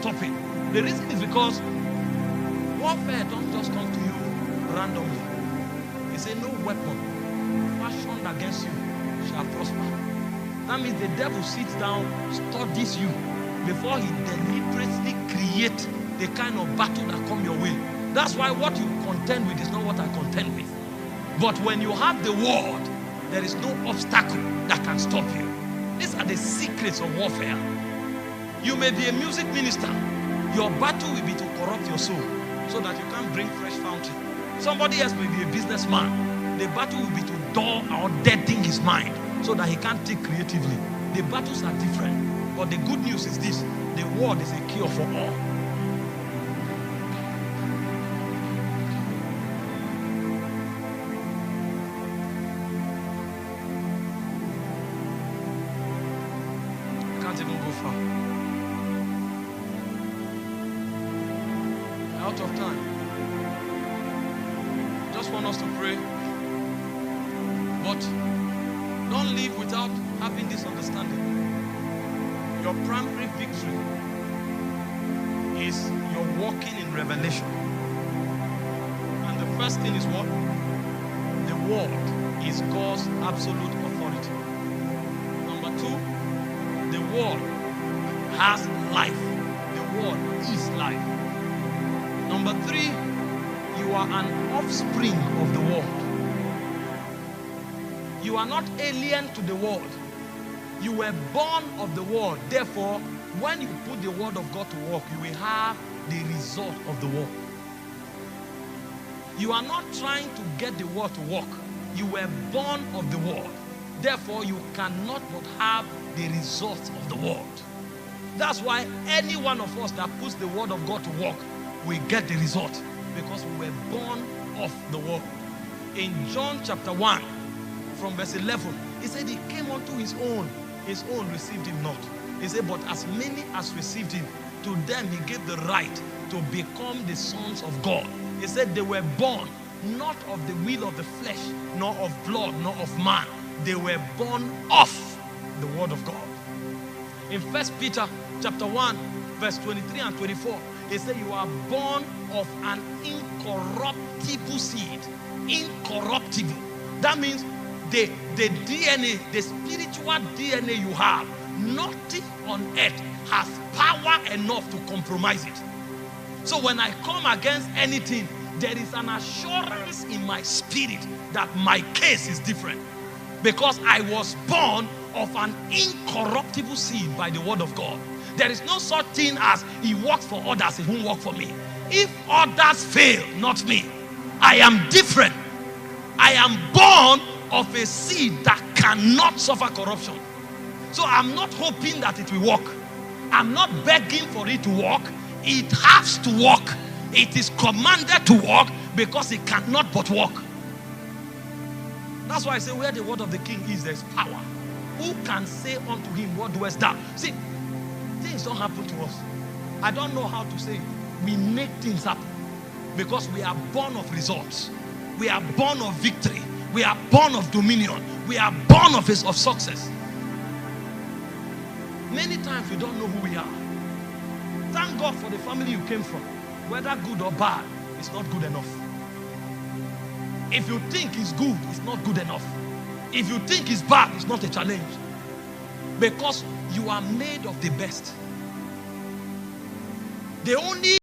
stop it. The reason is because warfare don't just come to you randomly. He said, no weapon fashioned against you shall prosper. That means the devil sits down, studies you before he deliberately creates the kind of battle that come your way. That's why what you contend with is not what I contend with. But when you have the word, there is no obstacle that can stop you. These are the secrets of warfare. You may be a music minister. Your battle will be to corrupt your soul so that you can't bring fresh fountain. Somebody else may be a businessman. The battle will be to dull or deaden his mind so that he can't think creatively. The battles are different. But the good news is this: the word is a cure for all. Can't even go far. Out of time. Just want us to pray. But don't live without having this understanding. Your primary victory is you're walking in revelation. And the first thing is what? The word is God's absolute authority. Number two, the word has life. The word is life. Number three, you are an offspring of the world. You are not alien to the world. You were born of the world. Therefore, when you put the word of God to work, you will have the result of the work. You are not trying to get the word to work. You were born of the world. Therefore, you cannot but have the results of the word. That's why any one of us that puts the word of God to work will get the result, because we were born of the word. In John chapter 1, from verse 11, he said he came unto his own received him not. He said, but as many as received him, to them he gave the right to become the sons of God. He said they were born not of the will of the flesh, nor of blood, nor of man. They were born of the word of God. In 1 Peter chapter 1, verse 23 and 24, he said you are born of an incorruptible seed. Incorruptible. That means the DNA, the spiritual DNA you have, nothing on earth has power enough to compromise it. So when I come against anything, there is an assurance in my spirit that my case is different, because I was born of an incorruptible seed by the word of God. There is no such thing as he works for others, he won't work for me. If others fail, not me. I am different. I am born of a seed that cannot suffer corruption. So I'm not hoping that it will work. I'm not begging for it to work. It has to work. It is commanded to work, because it cannot but work. That's why I say where the word of the king is, there's power. Who can say unto him, what doest thou? See, things don't happen to us. I don't know how to say it. We make things happen because we are born of results. We are born of victory. We are born of dominion. We are born of success. Many times we don't know who we are. Thank God for the family you came from. Whether good or bad, it's not good enough. If you think it's good, it's not good enough. If you think it's bad, it's not a challenge. Because you are made of the best. The only